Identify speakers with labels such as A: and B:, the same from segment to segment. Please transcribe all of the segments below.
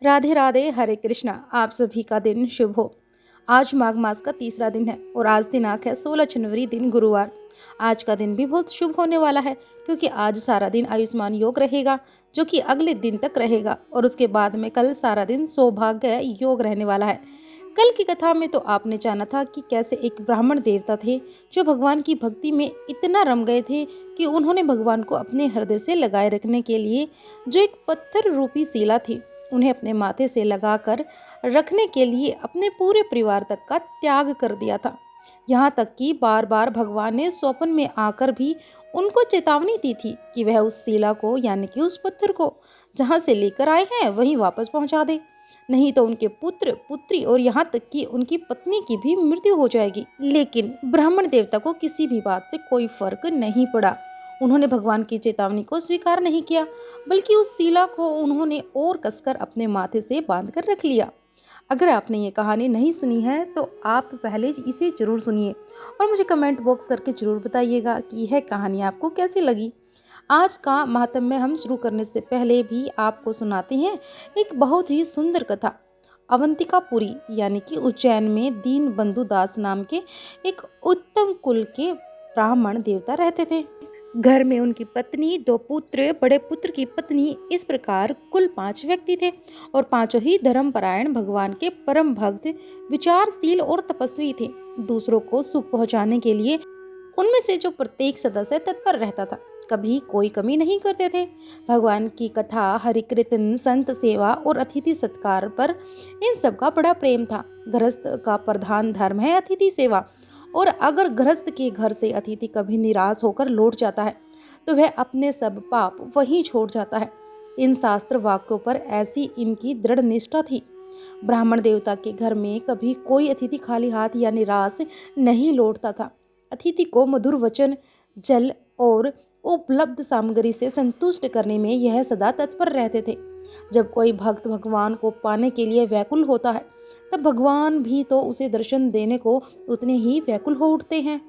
A: राधे राधे, हरे कृष्णा। आप सभी का दिन शुभ हो। आज माघ मास का तीसरा दिन है और आज दिनांक है 16 जनवरी, दिन गुरुवार। आज का दिन भी बहुत शुभ होने वाला है क्योंकि आज सारा दिन आयुष्मान योग रहेगा, जो कि अगले दिन तक रहेगा और उसके बाद में कल सारा दिन सौभाग्य योग रहने वाला है। कल की कथा में तो आपने जाना था कि कैसे एक ब्राह्मण देवता थे जो भगवान की भक्ति में इतना रम गए थे कि उन्होंने भगवान को अपने हृदय से लगाए रखने के लिए जो एक पत्थर रूपी शिला थी, उन्हें अपने माथे से लगाकर रखने के लिए अपने पूरे परिवार तक का त्याग कर दिया था। यहाँ तक कि बार बार भगवान ने स्वप्न में आकर भी उनको चेतावनी दी थी कि वह उस शिला को यानी कि उस पत्थर को जहाँ से लेकर आए हैं वहीं वापस पहुँचा दे, नहीं तो उनके पुत्र पुत्री और यहाँ तक कि उनकी पत्नी की भी मृत्यु हो जाएगी। लेकिन ब्राह्मण देवता को किसी भी बात से कोई फर्क नहीं पड़ा। उन्होंने भगवान की चेतावनी को स्वीकार नहीं किया, बल्कि उस शिला को उन्होंने और कसकर अपने माथे से बांध कर रख लिया। अगर आपने ये कहानी नहीं सुनी है तो आप पहले इसे जरूर सुनिए और मुझे कमेंट बॉक्स करके जरूर बताइएगा कि यह कहानी आपको कैसी लगी। आज का महात्म्य हम शुरू करने से पहले भी आपको सुनाते हैं एक बहुत ही सुंदर कथा। अवंतिकापुरी यानी कि उज्जैन में दीनबंधु दास नाम के एक उत्तम कुल के ब्राह्मण देवता रहते थे। घर में उनकी पत्नी, दो पुत्र, बड़े पुत्र की पत्नी, इस प्रकार कुल 5 व्यक्ति थे और पांचों ही धर्मपरायण, भगवान के परम भक्त, विचारशील और तपस्वी थे। दूसरों को सुख पहुंचाने के लिए उनमें से जो प्रत्येक सदस्य तत्पर रहता था, कभी कोई कमी नहीं करते थे। भगवान की कथा, हरि कीर्तन, संत सेवा और अतिथि सत्कार पर इन सब का बड़ा प्रेम था। गृहस्थ का प्रधान धर्म है अतिथि सेवा, और अगर गृहस्थ के घर से अतिथि कभी निराश होकर लौट जाता है तो वह अपने सब पाप वहीं छोड़ जाता है। इन शास्त्र वाक्यों पर ऐसी इनकी दृढ़ निष्ठा थी। ब्राह्मण देवता के घर में कभी कोई अतिथि खाली हाथ या निराश नहीं लौटता था। अतिथि को मधुर वचन, जल और उपलब्ध सामग्री से संतुष्ट करने में यह सदा तत्पर रहते थे। जब कोई भक्त भगवान को पाने के लिए व्याकुल होता है तब भगवान भी तो उसे दर्शन देने को उतने ही व्याकुल हो उठते हैं।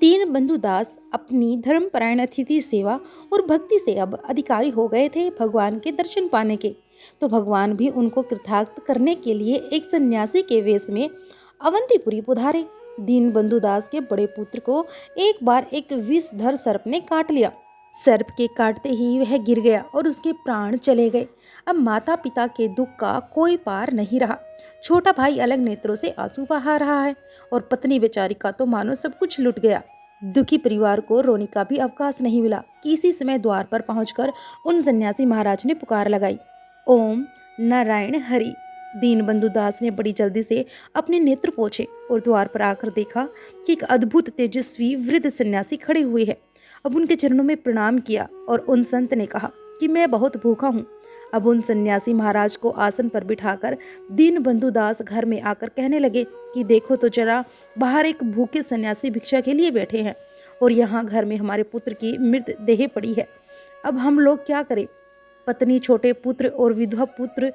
A: दीनबंधु दास अपनी धर्मपरायण अतिथि सेवा और भक्ति से अब अधिकारी हो गए थे भगवान के दर्शन पाने के। तो भगवान भी उनको कृतार्थ करने के लिए एक सन्यासी के वेश में अवंतीपुरी पधारे। दीनबंधु दास के बड़े पुत्र को एक बार एक विषधर सर्प ने काट लिया। सर्प के काटते ही वह गिर गया और उसके प्राण चले गए। अब माता पिता के दुख का कोई पार नहीं रहा। छोटा भाई अलग नेत्रों से आंसू बहा रहा है और पत्नी बेचारी का तो मानो सब कुछ लुट गया। दुखी परिवार को रोने का भी अवकाश नहीं मिला कि इसी समय द्वार पर पहुंचकर उन सन्यासी महाराज ने पुकार लगाई, ओम नारायण हरि। दीनबंधु दास ने बड़ी जल्दी से अपने नेत्र पोंछे और द्वार पर आकर देखा कि एक अद्भुत तेजस्वी वृद्ध सन्यासी खड़े हुए हैं। अब उनके चरणों में प्रणाम किया और उन संत ने कहा कि मैं बहुत भूखा हूँ। अब उन सन्यासी महाराज को आसन पर बिठाकर दीनबंधु दास घर में आकर कहने लगे कि देखो तो जरा, बाहर एक भूखे सन्यासी भिक्षा के लिए बैठे हैं और यहाँ घर में हमारे पुत्र की मृत देह पड़ी है। अब हम लोग क्या करें? पत्नी, छोटे पुत्र और विधवा पुत्र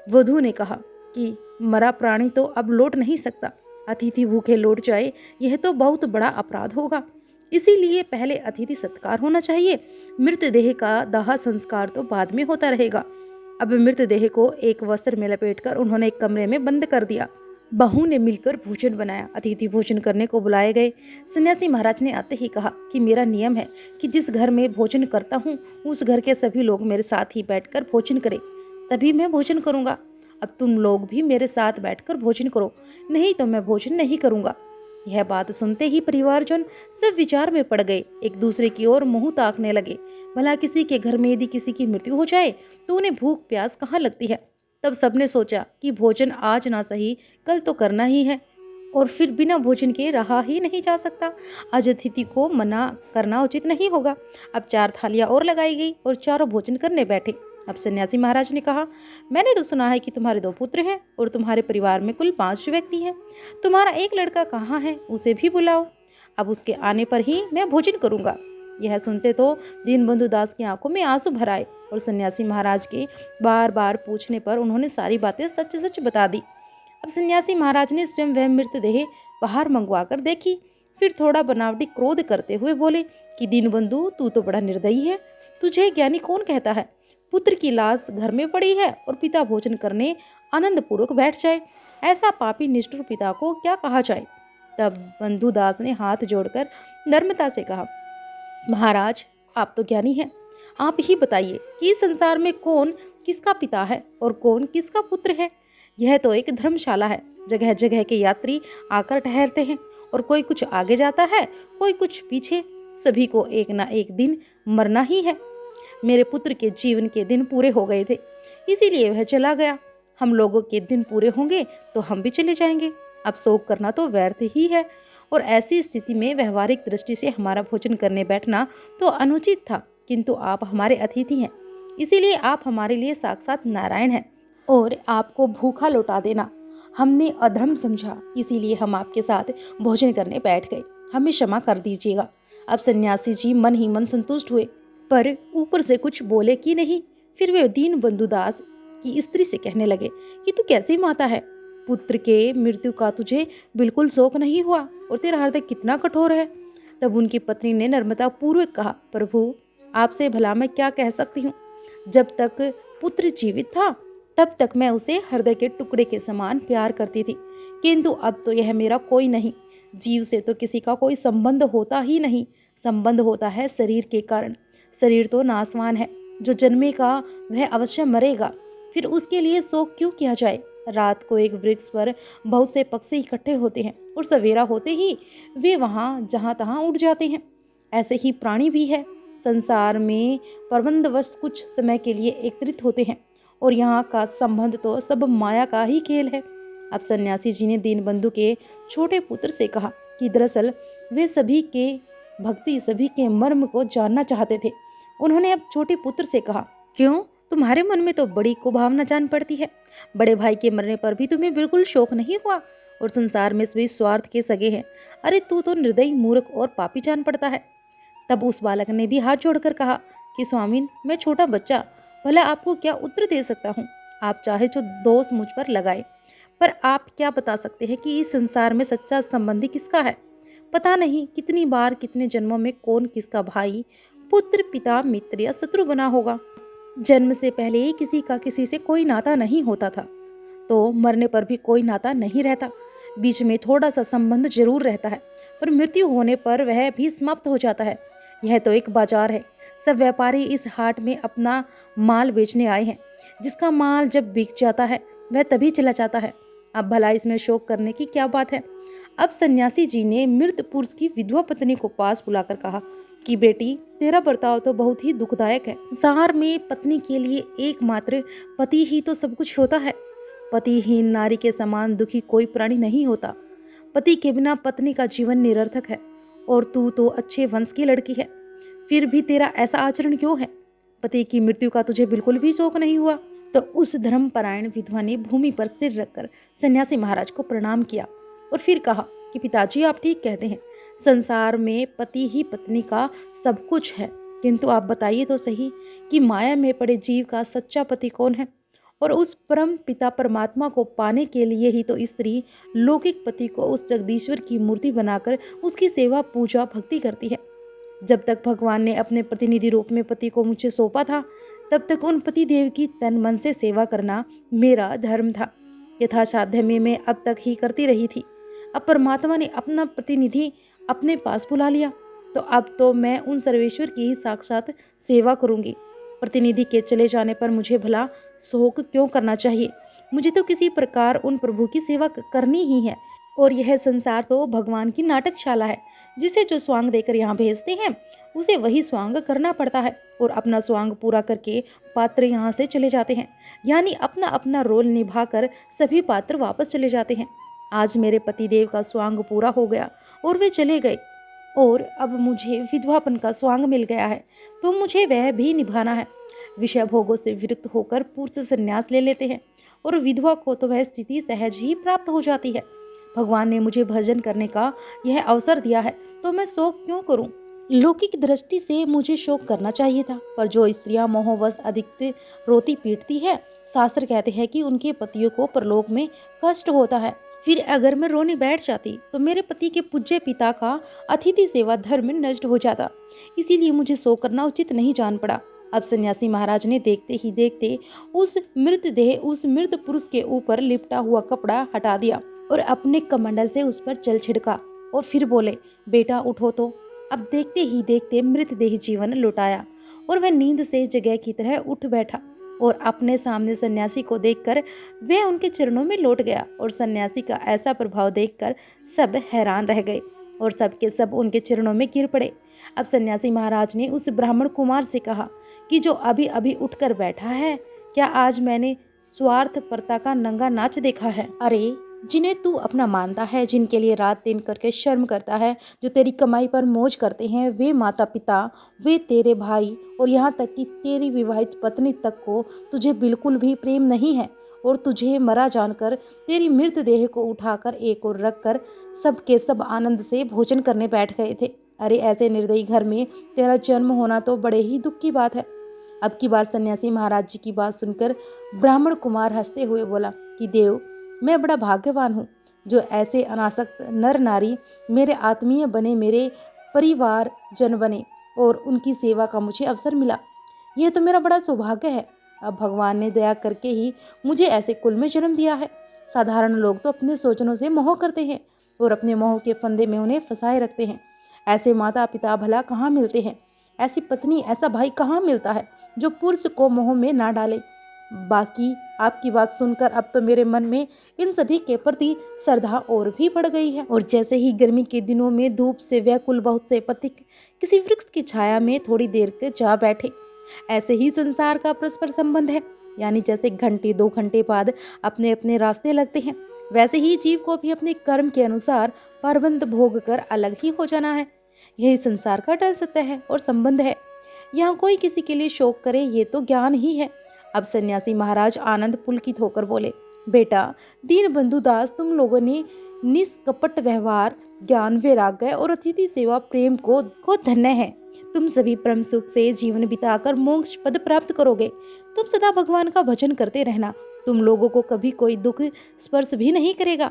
A: वधू ने कहा कि मरा प्राणी तो अब लौट नहीं सकता। अतिथि भूखे लौट जाए यह तो बहुत बड़ा अपराध होगा, इसीलिए पहले अतिथि सत्कार होना चाहिए। मृतदेह का दाह संस्कार तो बाद में होता रहेगा। अब मृतदेह को एक वस्त्र में लपेटकर उन्होंने एक कमरे में बंद कर दिया। बहू ने मिलकर भोजन बनाया। अतिथि भोजन करने को बुलाए गए। सन्यासी महाराज ने आते ही कहा कि मेरा नियम है कि जिस घर में भोजन करता हूँ उस घर के सभी लोग मेरे साथ ही बैठकर भोजन करें, तभी मैं भोजन करूँगा। अब तुम लोग भी मेरे साथ बैठकर भोजन करो, नहीं तो मैं भोजन नहीं करूँगा। यह बात सुनते ही परिवारजन सब विचार में पड़ गए, एक दूसरे की ओर मुंह ताकने लगे। भला किसी के घर में यदि किसी की मृत्यु हो जाए तो उन्हें भूख प्यास कहाँ लगती है। तब सबने सोचा कि भोजन आज ना सही कल तो करना ही है और फिर बिना भोजन के रहा ही नहीं जा सकता। आज अतिथि को मना करना उचित नहीं होगा। अब 4 थालियां और लगाई गई और चारों भोजन करने बैठे। अब सन्यासी महाराज ने कहा, मैंने तो सुना है कि तुम्हारे 2 पुत्र हैं और तुम्हारे परिवार में कुल 5 व्यक्ति हैं। तुम्हारा एक लड़का कहाँ है? उसे भी बुलाओ। अब उसके आने पर ही मैं भोजन करूँगा। यह सुनते तो दीनबंधु दास की आंखों में आंसू भर आए और सन्यासी महाराज के बार बार पूछने पर उन्होंने सारी बातें सच सच बता दी। अब सन्यासी महाराज ने स्वयं वह मृतदेह बाहर मंगवा कर देखी, फिर थोड़ा बनावटी क्रोध करते हुए बोले कि दीनबंधु, तू तो बड़ा निर्दयी है। तुझे ज्ञानी कौन कहता है? पुत्र की लाश घर में पड़ी है और पिता भोजन करने आनंद पूर्वक बैठ जाए। ऐसा पापी निष्ठुर पिता को क्या कहा जाए। तब बंधुदास ने हाथ जोड़कर नम्रता से कहा, महाराज आप तो ज्ञानी हैं, आप ही बताइए कि इस संसार में कौन किसका पिता है और कौन किसका पुत्र है। यह तो एक धर्मशाला है, जगह जगह के यात्री आकर ठहरते हैं और कोई कुछ आगे जाता है, कोई कुछ पीछे। सभी को एक ना एक दिन मरना ही है। मेरे पुत्र के जीवन के दिन पूरे हो गए थे, इसीलिए वह चला गया। हम लोगों के दिन पूरे होंगे तो हम भी चले जाएंगे। अब शोक करना तो व्यर्थ ही है, और ऐसी स्थिति में व्यवहारिक दृष्टि से हमारा भोजन करने बैठना तो अनुचित था। किंतु आप हमारे अतिथि हैं, इसीलिए आप हमारे लिए साक्षात नारायण हैं, और आपको भूखा लौटा देना हमने अधर्म समझा, इसीलिए हम आपके साथ भोजन करने बैठ गए। हमें क्षमा कर दीजिएगा। अब सन्यासी जी मन ही मन संतुष्ट हुए, पर ऊपर से कुछ बोले कि नहीं। फिर वे दीन बंधुदास की स्त्री से कहने लगे कि तू कैसी माता है, पुत्र के मृत्यु का तुझे बिल्कुल शोक नहीं हुआ, और तेरा हृदय कितना कठोर है। तब उनकी पत्नी ने नम्रता पूर्वक कहा, प्रभु आपसे भला मैं क्या कह सकती हूँ। जब तक पुत्र जीवित था तब तक मैं उसे हृदय के टुकड़े के समान प्यार करती थी, किंतु अब तो यह मेरा कोई नहीं। जीव से तो किसी का कोई संबंध होता ही नहीं, संबंध होता है शरीर के कारण। शरीर तो नासवान है, जो जन्मेगा वह अवश्य मरेगा, फिर उसके लिए शोक क्यों किया जाए। रात को एक वृक्ष पर बहुत से पक्षी इकट्ठे होते हैं और सवेरा होते ही वे वहाँ जहाँ तहाँ उड़ जाते हैं। ऐसे ही प्राणी भी है। संसार में प्रबंधवश कुछ समय के लिए एकत्रित होते हैं, और यहाँ का संबंध तो सब माया का ही खेल है। अब सन्यासी जी ने दीनबंधु के छोटे पुत्र से कहा कि दरअसल वे सभी के भक्ति, सभी के मर्म को जानना चाहते थे। उन्होंने अब छोटे पुत्र से कहा, क्यों, तुम्हारे मन में तो बड़ी कुभावना जान पड़ती है। बड़े भाई के मरने पर भी तुम्हें बिल्कुल शोक नहीं हुआ, और संसार में सभी स्वार्थ के सगे हैं। अरे तू तो निर्दयी, मूर्ख और पापी जान पड़ता है। तब उस बालक ने भी हाथ जोड़कर कहा कि स्वामीन, मैं छोटा बच्चा, भला आपको क्या उत्तर दे सकता हूँ। आप चाहे जो दोष मुझ पर लगाए, पर आप क्या बता सकते हैं कि इस संसार में सच्चा संबंधी किसका है। पता नहीं कितनी बार, कितने जन्मों में कौन किसका भाई, पुत्र, पिता, मित्र या शत्रु बना होगा। जन्म से पहले ही किसी का किसी से कोई नाता नहीं होता था, तो मरने पर भी कोई नाता नहीं रहता। बीच में थोड़ा सा संबंध जरूर रहता है, पर मृत्यु होने पर वह भी समाप्त हो जाता है। यह तो एक बाजार है। सब व्यापारी इस हाट में अपना माल बेचने आए हैं। जिसका माल जब बिक जाता है वह तभी चला जाता है। अब भला इसमें शोक करने की क्या बात है। अब सन्यासी जी ने मृत पुरुष की विधवा पत्नी को पास बुलाकर कहा कि बेटी, तेरा बर्ताव तो बहुत ही दुखदायक है। संसार में पत्नी के लिए एकमात्र पति ही तो सब कुछ होता है। पतिहीन नारी के समान दुखी कोई प्राणी नहीं होता। पति के बिना पत्नी का जीवन निरर्थक है, और तू तो अच्छे वंश की लड़की है, फिर भी तेरा ऐसा आचरण क्यों है। पति की मृत्यु का तुझे बिल्कुल भी शोक नहीं हुआ। तो उस धर्मपरायण विधवा ने भूमि पर सिर रखकर सन्यासी महाराज को प्रणाम किया और फिर कहा कि पिताजी, आप ठीक कहते हैं, संसार में पति ही पत्नी का सब कुछ है, किंतु आप बताइए तो सही कि माया में पड़े जीव का सच्चा पति कौन है। और उस परम पिता परमात्मा को पाने के लिए ही तो स्त्री लौकिक पति को उस जगदीश्वर की मूर्ति बनाकर उसकी सेवा, पूजा, भक्ति करती है। जब तक भगवान ने अपने प्रतिनिधि रूप में पति को मुझे सौंपा था, तब तक उन पति देव की तन मन से सेवा करना मेरा धर्म था। यथासाध्य में मैं अब तक ही करती रही थी। अब परमात्मा ने अपना प्रतिनिधि अपने पास बुला लिया, तो अब तो मैं उन सर्वेश्वर की ही साक्षात सेवा करूंगी। प्रतिनिधि के चले जाने पर मुझे भला शोक क्यों करना चाहिए। मुझे तो किसी प्रकार उन प्रभु की सेवा करनी ही है, और यह संसार तो भगवान की नाटकशाला है। जिसे जो स्वांग देकर यहाँ भेजते हैं उसे वही स्वांग करना पड़ता है, और अपना स्वांग पूरा करके पात्र यहाँ से चले जाते हैं। यानी अपना अपना रोल निभाकर सभी पात्र वापस चले जाते हैं। आज मेरे पतिदेव का स्वांग पूरा हो गया और वे चले गए, और अब मुझे विधवापन का स्वांग मिल गया है, तो मुझे वह भी निभाना है। विषय भोगों से विरक्त होकर पुरुष संन्यास ले लेते हैं, और विधवा को तो वह स्थिति सहज ही प्राप्त हो जाती है। भगवान ने मुझे भजन करने का यह अवसर दिया है, तो मैं शोक क्यों करूं। लौकिक दृष्टि से मुझे शोक करना चाहिए था, पर जो स्त्रियां मोहवश अधिक रोती पीटती है, शास्त्र कहते हैं कि उनके पतियों को परलोक में कष्ट होता है। फिर अगर मैं रोने बैठ जाती तो मेरे पति के पूज्य पिता का अतिथि सेवा धर्म नष्ट हो जाता। इसीलिए मुझे शोक करना उचित नहीं जान पड़ा। अब सन्यासी महाराज ने देखते ही देखते उस मृत पुरुष के ऊपर लिपटा हुआ कपड़ा हटा दिया और अपने कमंडल से उस पर जल छिड़का और फिर बोले, बेटा उठो तो। अब देखते ही देखते मृतदेह जीवन लौटाया और वह नींद से जगह की तरह उठ बैठा और अपने सामने सन्यासी को देखकर वह उनके चरणों में लौट गया। और सन्यासी का ऐसा प्रभाव देखकर सब हैरान रह गए और सब के सब उनके चरणों में गिर पड़े। अब सन्यासी महाराज ने उस ब्राह्मण कुमार से कहा कि जो अभी अभी उठकर बैठा है, क्या आज मैंने स्वार्थपरता का नंगा नाच देखा है? अरे, जिन्हें तू अपना मानता है, जिनके लिए रात दिन करके शर्म करता है, जो तेरी कमाई पर मौज करते हैं, वे माता पिता, वे तेरे भाई और यहाँ तक कि तेरी विवाहित पत्नी तक को तुझे बिल्कुल भी प्रेम नहीं है और तुझे मरा जानकर तेरी मृतदेह को उठाकर एक और रखकर सब के सब आनंद से भोजन करने बैठ गए थे। अरे, ऐसे निर्दयी घर में तेरा जन्म होना तो बड़े ही दुख की बात है। अब की बार सन्यासी महाराज जी की बात सुनकर ब्राह्मण कुमार हंसते हुए बोला कि देव, मैं बड़ा भाग्यवान हूँ जो ऐसे अनासक्त नर नारी मेरे आत्मीय बने, मेरे परिवार जन बने और उनकी सेवा का मुझे अवसर मिला। यह तो मेरा बड़ा सौभाग्य है। अब भगवान ने दया करके ही मुझे ऐसे कुल में जन्म दिया है। साधारण लोग तो अपने स्वजनों से मोह करते हैं और अपने मोह के फंदे में उन्हें फंसाए रखते हैं। ऐसे माता पिता भला कहाँ मिलते हैं? ऐसी पत्नी, ऐसा भाई कहाँ मिलता है जो पुरुष को मोह में ना डाले? बाकी आपकी बात सुनकर अब तो मेरे मन में इन सभी के प्रति श्रद्धा और भी बढ़ गई है। और जैसे ही गर्मी के दिनों में धूप से व्याकुल बहुत से पथिक किसी वृक्ष की छाया में थोड़ी देर के जा बैठे, ऐसे ही संसार का परस्पर संबंध है। यानी जैसे घंटे 2 घंटे बाद अपने अपने रास्ते लगते हैं, वैसे ही जीव को भी अपने कर्म के अनुसार परबंध भोग कर अलग ही हो जाना है। यही संसार का डर सत्य है और संबंध है। यहाँ कोई किसी के लिए शोक करे, ये तो ज्ञान ही है। अब सन्यासी महाराज आनंद पुलकित होकर बोले, बेटा दीन बंधु दास, तुम लोगों ने निष्कपट व्यवहार, ज्ञान, वैराग्य और अतिथि सेवा प्रेम को धन्य है। तुम सभी परम सुख से जीवन बिताकर मोक्ष पद प्राप्त करोगे। तुम सदा भगवान का भजन करते रहना, तुम लोगों को कभी कोई दुख स्पर्श भी नहीं करेगा।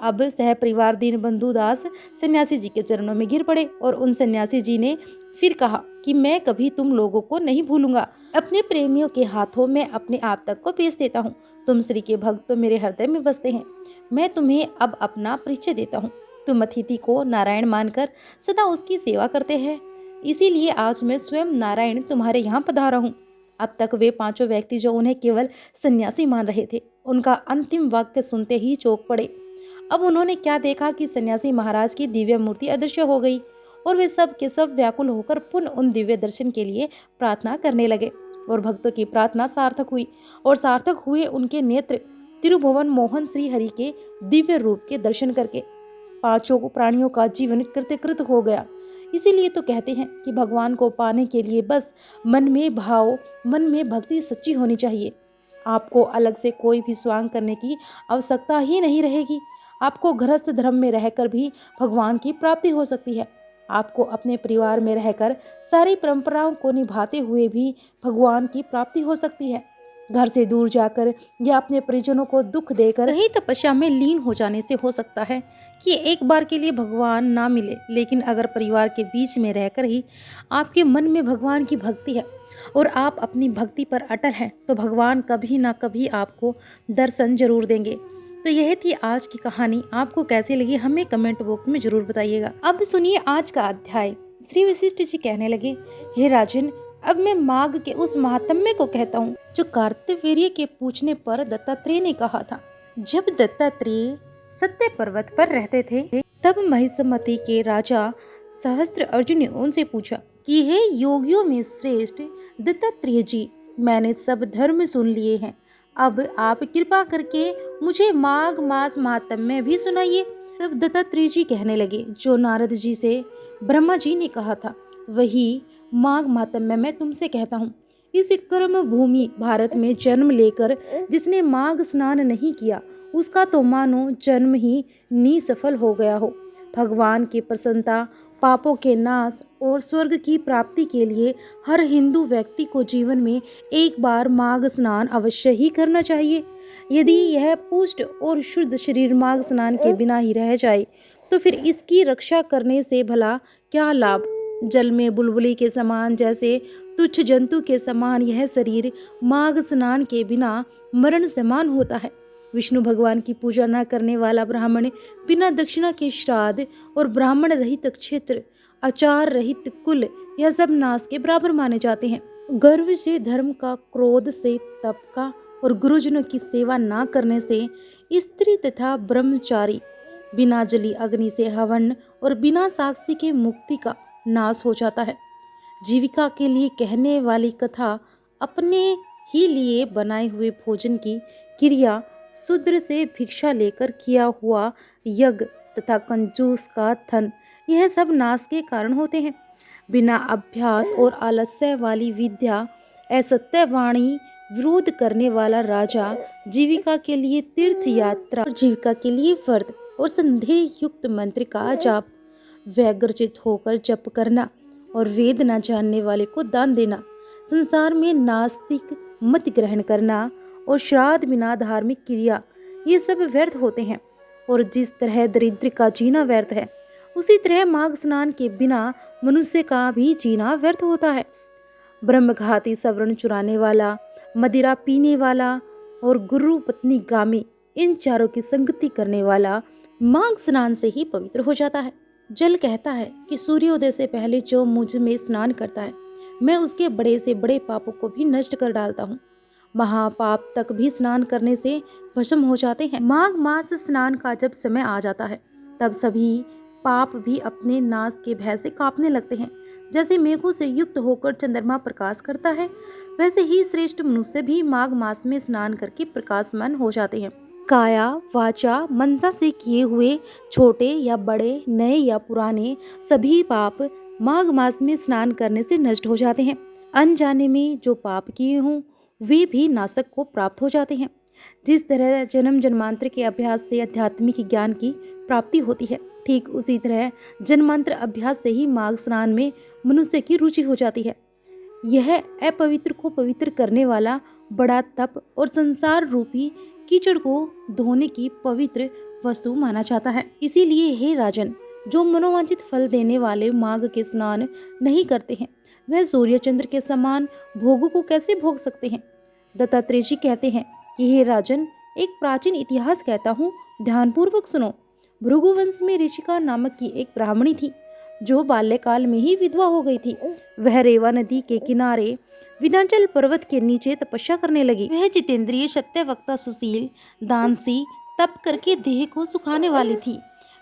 A: अब सह परिवार दीन बंधु दास सन्यासी जी के चरणों में गिर पड़े और उन सन्यासी जी ने फिर कहा कि मैं कभी तुम लोगों को नहीं भूलूंगा। अपने प्रेमियों के हाथों में अपने आप तक को बेच देता हूँ। तुम श्री के भक्त तो मेरे हृदय में बसते हैं। मैं तुम्हें अब अपना परिचय देता हूँ। तुम अतिथि को नारायण मानकर सदा उसकी सेवा करते हैं, इसीलिए आज मैं स्वयं नारायण तुम्हारे यहाँ पधारा हूँ। अब तक वे 5 व्यक्ति जो उन्हें केवल सन्यासी मान रहे थे, उनका अंतिम वाक्य सुनते ही चौंक पड़े। अब उन्होंने क्या देखा कि सन्यासी महाराज की दिव्य मूर्ति अदृश्य हो गई और वे सब के सब व्याकुल होकर पुनः उन दिव्य दर्शन के लिए प्रार्थना करने लगे। और भक्तों की प्रार्थना सार्थक हुई और सार्थक हुए उनके नेत्र तिरुभुवन मोहन श्री हरि के दिव्य रूप के दर्शन करके। 5 प्राणियों का जीवन कृतकृत हो गया। इसीलिए तो कहते हैं कि भगवान को पाने के लिए बस मन में भाव, मन में भक्ति सच्ची होनी चाहिए। आपको अलग से कोई भी स्वांग करने की आवश्यकता ही नहीं रहेगी। आपको गृहस्थ धर्म में रहकर भी भगवान की प्राप्ति हो सकती है। आपको अपने परिवार में रहकर सारी परंपराओं को निभाते हुए भी भगवान की प्राप्ति हो सकती है। घर से दूर जाकर या अपने परिजनों को दुख देकर कहीं तपस्या में लीन हो जाने से हो सकता है कि एक बार के लिए भगवान ना मिले, लेकिन अगर परिवार के बीच में रहकर ही आपके मन में भगवान की भक्ति है और आप अपनी भक्ति पर अटल हैं, तो भगवान कभी ना कभी आपको दर्शन जरूर देंगे। तो यह थी आज की कहानी। आपको कैसी लगी हमें कमेंट बॉक्स में जरूर बताइएगा। अब सुनिए आज का अध्याय। श्री वशिष्ठ जी कहने लगे, हे राजन, अब मैं माघ के उस महात्म्य को कहता हूँ जो कार्तवीर्य के पूछने पर दत्तात्रेय ने कहा था। जब दत्तात्रेय सत्य पर्वत पर रहते थे, तब महिषमती के राजा सहस्त्र अर्जुन ने उनसे पूछा कि हे योगियों में श्रेष्ठ दत्तात्रेय जी, मैंने सब धर्म सुन लिए हैं, अब आप कृपा करके मुझे माघ मास महात्म्य भी सुनाइए। तब दत्तात्रेय जी कहने लगे, जो नारद जी से ब्रह्मा जी ने कहा था, वही माघ महात्म्य मैं तुमसे कहता हूँ। इस कर्म भूमि भारत में जन्म लेकर जिसने माघ स्नान नहीं किया, उसका तो मानो जन्म ही निसफल हो गया हो। भगवान की प्रसन्नता, पापों के नाश और स्वर्ग की प्राप्ति के लिए हर हिंदू व्यक्ति को जीवन में एक बार माघ स्नान अवश्य ही करना चाहिए। यदि यह पुष्ट और शुद्ध शरीर माघ स्नान के बिना ही रह जाए, तो फिर इसकी रक्षा करने से भला क्या लाभ। जल में बुलबुली के समान, जैसे तुच्छ जंतु के समान यह शरीर माघ स्नान के बिना मरण समान होता है। विष्णु भगवान की पूजा न करने वाला ब्राह्मण बिना दक्षिणा के श्राद्ध और ब्राह्मण रहित क्षेत्र, आचार रहित कुल, यह सब नाश के बराबर माने जाते हैं। गर्व से धर्म का, क्रोध से तप का और गुरुजनों की सेवा न करने से स्त्री तथा ब्रह्मचारी, बिना जली अग्नि से हवन और बिना साक्षी के मुक्ति का नाश हो जाता है। जीविका के लिए कहने वाली कथा अपने ही लिए बनाए हुए भोजन की क्रिया, शूद्र से भिक्षा लेकर किया हुआ यज्ञ तथा कंजूस का धन, यह सब नाश के कारण होते हैं। बिना अभ्यास और आलस्य वाली विद्या, असत्य वाणी, विरोध करने वाला राजा, जीविका के लिए तीर्थ यात्रा, जीविका के लिए व्रत और संदेह युक्त मंत्र का जाप, व्यग्रचित होकर जप करना और वेद न जानने वाले को दान देना, संसार में नास्तिक मत ग्रहण करना और श्राद्ध बिना धार्मिक क्रिया, ये सब व्यर्थ होते हैं। और जिस तरह दरिद्र का जीना व्यर्थ है, उसी तरह माघ स्नान के बिना मनुष्य का भी जीना व्यर्थ होता है। ब्रह्मघाती, सवर्ण चुराने वाला, मदिरा पीने वाला और गुरु पत्नी गामी, इन चारों की संगति करने वाला माघ स्नान से ही पवित्र हो जाता है। जल कहता है कि सूर्योदय से पहले जो मुझ में स्नान करता है, मैं उसके बड़े से बड़े पापों को भी नष्ट कर डालता हूँ। महापाप तक भी स्नान करने से भस्म हो जाते हैं। माघ मास स्नान का जब समय आ जाता है, तब सभी पाप भी अपने नाश के भय से कांपने लगते हैं। जैसे मेघों से युक्त होकर चंद्रमा प्रकाश करता है, वैसे ही श्रेष्ठ मनुष्य भी माघ मास में स्नान करके प्रकाशमान हो जाते हैं। काया, वाचा, मनसा से किए हुए छोटे या बड़े, नए या पुराने, सभी पाप माघ मास में स्नान करने से नष्ट हो जाते हैं। अनजाने में जो पाप किए हों, वे भी नाशक को प्राप्त हो जाते हैं। जिस तरह जन्म जन्मांतर के अभ्यास से आध्यात्मिक ज्ञान की प्राप्ति होती है, ठीक उसी तरह जन्मांतर अभ्यास से ही माघ स्नान में मनुष्य की रुचि हो जाती है। यह अपवित्र को पवित्र करने वाला बड़ा तप और संसार रूपी कीचड़ को धोने की पवित्र वस्तु माना जाता है। इसीलिए हे राजन, जो मनोवांछित फल देने वाले माघ के स्नान नहीं करते हैं, वह सूर्य चंद्र के समान भोगों को कैसे भोग सकते हैं। दत्तात्रेय जी कहते हैं कि हे राजन, एक प्राचीन इतिहास कहता हूँ, ध्यानपूर्वक सुनो। भृगुवंश में ऋषिका नामक की एक ब्राह्मणी थी, जो बाल्यकाल में ही विधवा हो गई थी। वह रेवा नदी के किनारे विंध्याचल पर्वत के नीचे तपस्या करने लगी। वह जितेंद्रिय, सत्यवक्ता, सुशील, दानसी, तप करके देह को सुखाने वाली थी।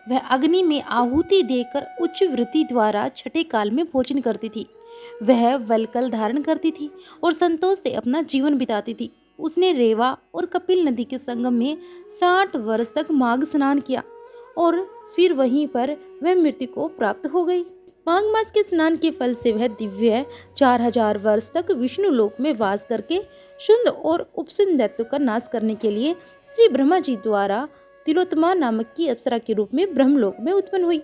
A: वह अग्नि में आहुति देकर उच्च वृत्ति द्वारा छठे काल में भोजन करती थी। वह वलकल धारण करती थी और संतोष से अपना जीवन बिताती थी। उसने रेवा और कपिल नदी के संगम में 60 वर्ष तक माघ स्नान किया और फिर वहीं पर वह मृत्यु को प्राप्त हो गई। माघ मास के स्नान के फल से वह दिव्य 4000 वर्ष तक विष्णु लोक में वास करके शुंड और उपसुंड दैत्यों का नाश करने के लिए श्री ब्रह्मा जी द्वारा तिलोत्तमा नामक की अप्सरा के रूप में ब्रह्मलोक में उत्पन्न हुई।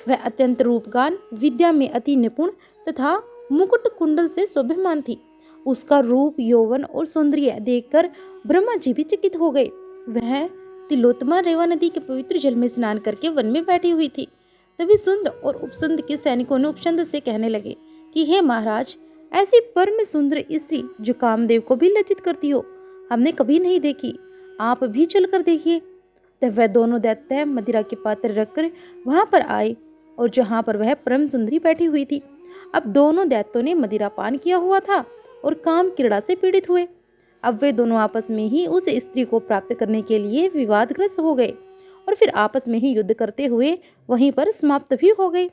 A: वह अत्यंत रूपगान, विद्या में अति निपुण तथा मुकुट कुंडल से शोभायमान थी। उसका रूप, यौवन और सौंदर्य देखकर ब्रह्मा जी भी चकित हो गए। वह तिलोत्तमा रेवा नदी के पवित्र जल में स्नान करके वन में बैठी हुई थी। तभी सुंद और उपसुंद के सैनिकों ने उपचंद से कहने लगे कि हे महाराज, ऐसी परम सुंदर स्त्री जो कामदेव को भी लज्जित करती हो, हमने कभी नहीं देखी। आप भी चलकर देखिए। तब वह दोनों दैत्य मदिरा के पात्र रखकर वहां पर आए और जहां पर वह परम सुंदरी बैठी हुई थी। अब दोनों दैत्यों ने मदिरा पान किया हुआ था और काम क्रीड़ा से पीड़ित हुए। अब वे दोनों आपस में ही उस स्त्री को प्राप्त करने के लिए विवादग्रस्त हो गए और फिर आपस में ही युद्ध करते हुए वहीं पर समाप्त भी हो गए।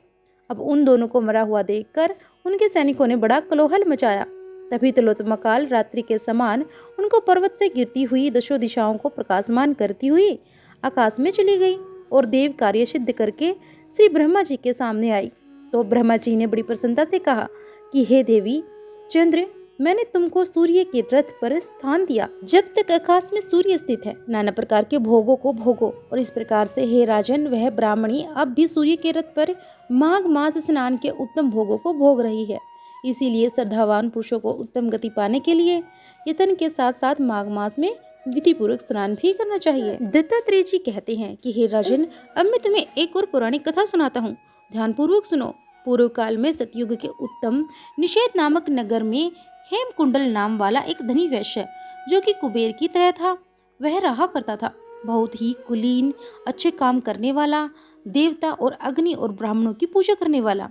A: अब उन दोनों को मरा हुआ देखकर उनके सैनिकों ने बड़ा कोलाहल मचाया। तभी तिलोत्तमा काल रात्रि के समान उनको पर्वत से गिरती हुई दशों दिशाओं को प्रकाशमान करती हुई आकाश में चली गई और देव कार्य सिद्ध करके श्री ब्रह्मा जी के सामने आई। तो ब्रह्मा जी ने बड़ी प्रसन्नता से कहा कि हे देवी चंद्र, मैंने तुमको सूर्य के रथ पर स्थान दिया। जब तक आकाश में सूर्य स्थित है, नाना प्रकार के भोगों को भोगो। और इस प्रकार से हे राजन, वह ब्राह्मणी अब भी सूर्य के रथ पर माघ मास स्नान के उत्तम भोगों को भोग रही है। इसीलिए श्रद्धावान पुरुषों को उत्तम गति पाने के लिए यतन के साथ साथ माघ मास में विधि पूर्वक स्नान भी करना चाहिए। दत्तात्रेय जी कहते हैं कि हे राजन, अब मैं तुम्हें एक और पौराणिक कथा सुनाता हूँ, ध्यान पूर्वक सुनो। पूर्व काल में सतयुग के उत्तम निषेध नामक नगर में हेमकुंडल नाम वाला एक धनी वैश्य, जो कि कुबेर की तरह था, वह रहा करता था। बहुत ही कुलीन, अच्छे काम करने वाला, देवता और अग्नि और ब्राह्मणों की पूजा करने वाला,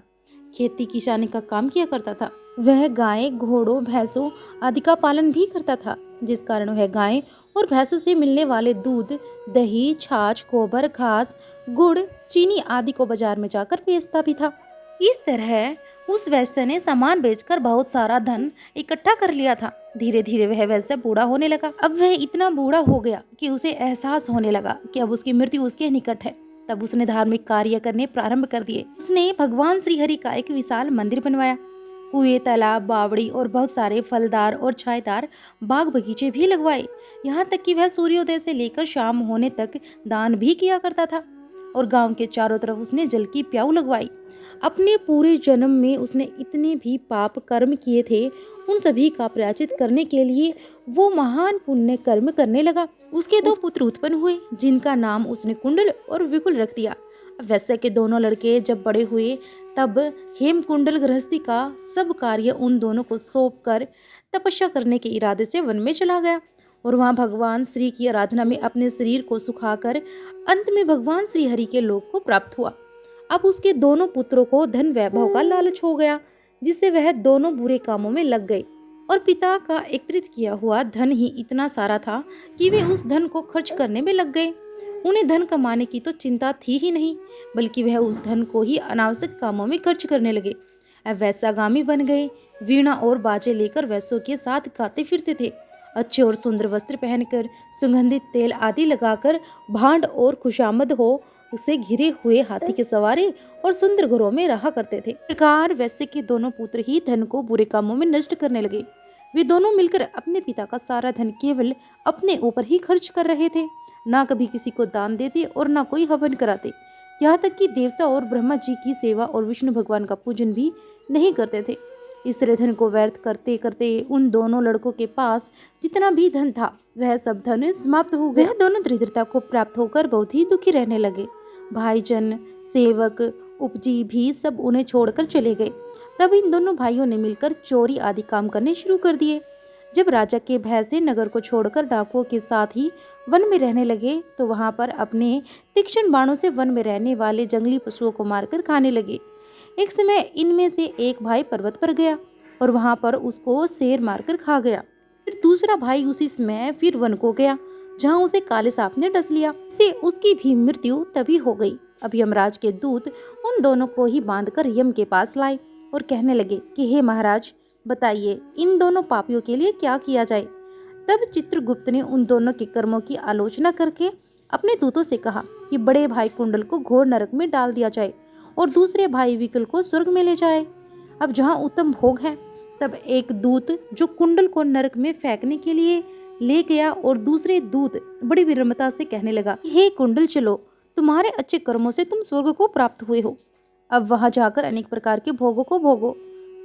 A: खेती किसानी का काम किया करता था। वह गाय, घोड़ों, भैंसों आदि का पालन भी करता था, जिस कारण वह गाय और भैंसों से मिलने वाले दूध, दही, छाछ, गोबर, घास, गुड़, चीनी आदि को बाजार में जाकर बेचता भी था। इस तरह उस वैश्य ने सामान बेचकर बहुत सारा धन इकट्ठा कर लिया था। धीरे धीरे वह वैश्य बूढ़ा होने लगा। अब वह इतना बूढ़ा हो गया कि उसे एहसास होने लगा कि अब उसकी मृत्यु उसके निकट है। तब उसने धार्मिक कार्य करने प्रारंभ कर दिए। उसने भगवान श्री हरि का एक विशाल मंदिर बनवाया। कुएं, तालाब, बावड़ी और बहुत सारे फलदार और छायेदार बाग बगीचे भी लगवाए। यहाँ तक कि वह सूर्योदय से लेकर शाम होने तक दान भी किया करता था। और गांव के चारों तरफ उसने जल की प्याऊ लगवाई। अपने पूरे जन्म में उसने इतने भी पाप कर्म किए थे, उन सभी का प्रायश्चित करने के लिए वो महान पुण्य कर्म करने लगा। उसके दो पुत्र उत्पन्न हुए, जिनका नाम उसने कुंडल और विकुल रख दिया। वैसे के दोनों लड़के जब बड़े हुए, तब हेमकुंडल गृहस्थी का सब कार्य उन दोनों को सौंप कर तपस्या करने के इरादे से वन में चला गया और वहां भगवान श्री की आराधना में अपने शरीर को सुखाकर अंत में भगवान श्री हरि के लोक को प्राप्त हुआ। अब उसके दोनों पुत्रों को धन वैभव का लालच हो गया, जिससे वह दोनों बुरे कामों में लग गए और पिता का एकत्रित किया हुआ धन ही इतना सारा था कि वे उस धन को खर्च करने में लग गए। उन्हें धन कमाने की तो चिंता थी ही नहीं, बल्कि वह उस धन को ही अनावश्यक कामों में खर्च करने लगे। अब वैश्यागामी बन गए। वीणा और बाजे लेकर वैश्यों के साथ गाते फिरते थे। अच्छे और सुंदर वस्त्र पहनकर, सुगंधित तेल आदि लगाकर, भांड और खुशामद हो से घिरे हुए हाथी के सवारी और सुंदर घरों में रहा करते थे। प्रकार वैश्य के दोनों पुत्र ही धन को बुरे कामों में नष्ट करने लगे। वे दोनों मिलकर अपने पिता का सारा धन केवल अपने ऊपर ही खर्च कर रहे थे। ना कभी किसी को दान देते और ना कोई हवन कराते। यहाँ तक कि देवता और ब्रह्मा जी की सेवा और विष्णु भगवान का पूजन भी नहीं करते थे। इस तरह धन को व्यर्थ करते करते उन दोनों लड़कों के पास जितना भी धन था, वह सब धन समाप्त हो गया। वह दोनों दरिद्रता को प्राप्त होकर बहुत ही दुखी रहने लगे। भाईजन, सेवक, उपजी भी सब उन्हें छोड़कर चले गए। तब इन दोनों भाइयों ने मिलकर चोरी आदि काम करने शुरू कर दिए। जब राजा के भय से नगर को छोड़कर डाकुओं के साथ ही वन में रहने लगे, तो वहां पर अपने तीक्ष्ण बाणों से वन में रहने वाले जंगली पशुओं को मारकर खाने लगे। एक समय इनमें से एक भाई पर्वत पर गया और वहां पर उसको शेर मारकर खा गया। फिर दूसरा भाई उसी समय फिर वन को गया, जहां उसे काले सांप ने डस लिया। से उसकी भी मृत्यु तभी हो गई। अब यमराज के दूत उन दोनों को ही बांधकर यम के पास लाए और कहने लगे कि हे महाराज, बताइए इन दोनों पापियों के लिए क्या किया जाए। तब चित्रगुप्त ने उन दोनों के कर्मों की आलोचना करके अपने दूतों से कहा कि बड़े भाई कुंडल को घोर नरक में डाल दिया जाए और दूसरे भाई विकल को स्वर्ग में ले जाए। अब जहाँ उत्तम भोग है। तब एक दूत जो कुंडल को नरक में फेंकने के लिए ले गया और दूसरे दूत बड़ी विनम्रता से कहने लगा, हे कुंडल, चलो, तुम्हारे अच्छे कर्मों से तुम स्वर्ग को प्राप्त हुए हो। अब वहां जाकर अनेक प्रकार के भोगों को भोगो।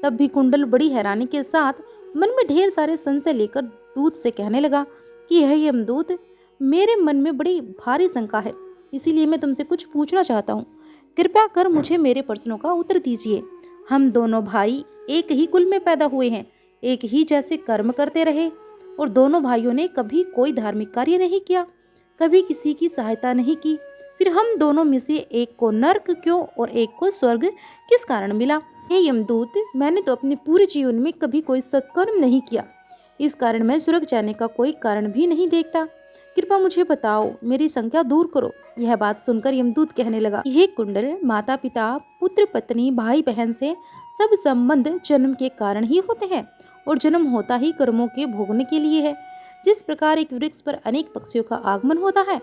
A: तब भी कुंडल बड़ी हैरानी के साथ मन में ढेर सारे संशय लेकर दूत से कहने लगा कि हे यमदूत, मेरे मन में बड़ी भारी शंका है, इसीलिए मैं तुमसे कुछ पूछना चाहता हूँ। कृपया कर मुझे मेरे प्रश्नों का उत्तर दीजिए। हम दोनों भाई एक ही कुल में पैदा हुए हैं, एक ही जैसे कर्म करते रहे और दोनों भाइयों ने कभी कोई धार्मिक कार्य नहीं किया, कभी किसी की सहायता नहीं की। फिर हम दोनों में से एक को नर्क क्यों और एक को स्वर्ग किस कारण मिला? हे यमदूत, मैंने तो अपने पूरे जीवन में कभी कोई सत्कर्म नहीं किया, इस कारण मैं स्वर्ग जाने का कोई कारण भी नहीं देखता। कृपया मुझे बताओ, मेरी शंका दूर करो। यह बात सुनकर यमदूत कहने लगा, हे कुंडल, माता पिता, पुत्र पत्नी, भाई बहन से सब संबंध जन्म के कारण ही होते हैं और जन्म होता ही कर्मों के भोगने के लिए है। जिस प्रकार एक वृक्ष पर अनेक पक्षियों का आगमन होता है,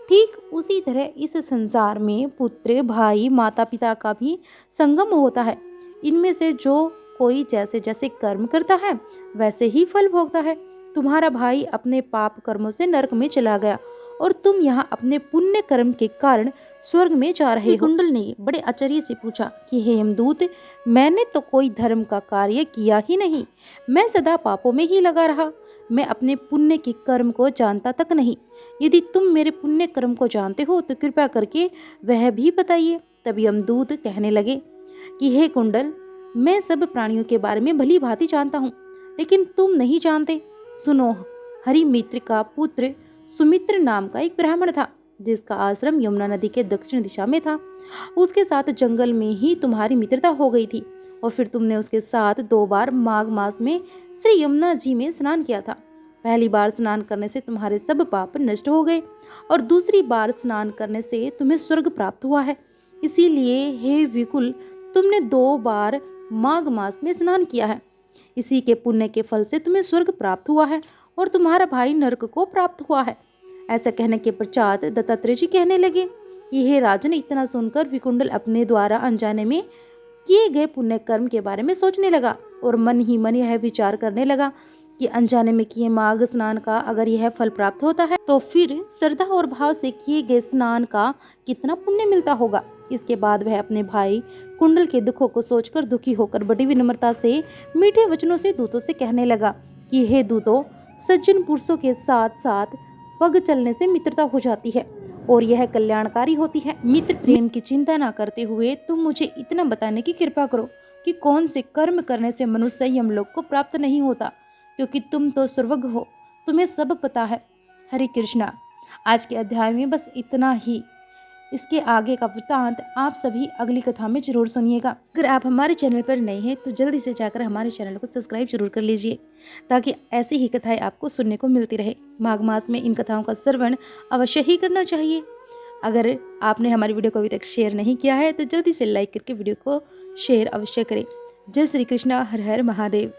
A: ठीक उसी तरह इस संसार में पुत्र, भाई, माता पिता का भी संगम होता है। इनमें से जो कोई जैसे जैसे कर्म करता है, वैसे ही फल भोगता है। तुम्हारा भाई अपने पाप कर्मों से नरक में चला गया और तुम यहाँ अपने पुण्य कर्म के कारण स्वर्ग में जा रहे हो। कुंडल ने बड़े आश्चर्य से पूछा कि हे यमदूत, मैंने तो कोई धर्म का कार्य किया ही नहीं, मैं सदा पापों में ही लगा रहा। मैं अपने पुण्य के कर्म को जानता तक नहीं। यदि तुम मेरे पुण्य कर्म को जानते हो तो कृपया करके वह भी बताइए। तब यमदूत कहने लगे, कि हे कुंडल, मैं सब प्राणियों के बारे में भली भांति जानता हूँ, लेकिन तुम नहीं जानते। सुनो, हरिमित्र का पुत्र सुमित्र नाम का एक ब्राह्मण था, जिसका आश्रम यमुना नदी के दक्षिण दिशा में था। उसके साथ जंगल में ही तुम्हारी मित्रता हो गई थी, और फिर तुमने उसके साथ 2 बार माघ मास में श्री यमुना जी में स्नान किया था। पहली बार स्नान करने से तुम्हारे सब पाप नष्ट हो गए, और दूसरी बार स्नान करने से तुम्हें स्वर्ग प्राप्त हुआ है। इसीलिए हे विकुल, तुमने 2 बार माघ मास में स्नान किया है। इसी के पुण्य के फल से तुम्हें स्वर्ग प्राप्त हुआ है, और तुम्हारा भाई नरक को प्राप्त हुआ है। ऐसा कहने के पश्चात दत्तात्रेय जी कहने लगे कि हे राजन, इतना सुनकर विकुंडल अपने द्वारा अनजाने में किए गए पुण्य कर्म के बारे में सोचने लगा, और मन ही मन यह विचार करने लगा कि अनजाने में किए माघ स्नान का अगर यह फल प्राप्त होता है, तो फिर श्रद्धा और भाव से किए गए स्नान का कितना पुण्य मिलता होगा। इसके बाद वह अपने भाई कुंडल के दुखों को सोचकर दुखी होकर बड़ी विनम्रता से मीठे वचनों से दूतों से कहने लगा कि हे दूतों, सज्जन पुरुषों के साथ साथ पग चलने से मित्रता हो जाती है, और यह कल्याणकारी होती है। मित्र प्रेम की चिंता न करते हुए तुम मुझे इतना बताने की कृपा करो कि कौन से कर्म करने से मनुष्य यमलोक को प्राप्त नहीं होता, क्योंकि तुम तो सर्वज्ञ हो, तुम्हें सब पता है। हरे कृष्णा। आज के अध्याय में बस इतना ही। इसके आगे का वृत्तांत आप सभी अगली कथा में जरूर सुनिएगा। अगर आप हमारे चैनल पर नए हैं तो जल्दी से जाकर हमारे चैनल को सब्सक्राइब जरूर कर लीजिए, ताकि ऐसी ही कथाएं आपको सुनने को मिलती रहे। माघ मास में इन कथाओं का श्रवण अवश्य ही करना चाहिए। अगर आपने हमारी वीडियो को अभी तक शेयर नहीं किया है तो जल्दी से लाइक करके वीडियो को शेयर अवश्य करें। जय श्री कृष्णा। हर हर महादेव।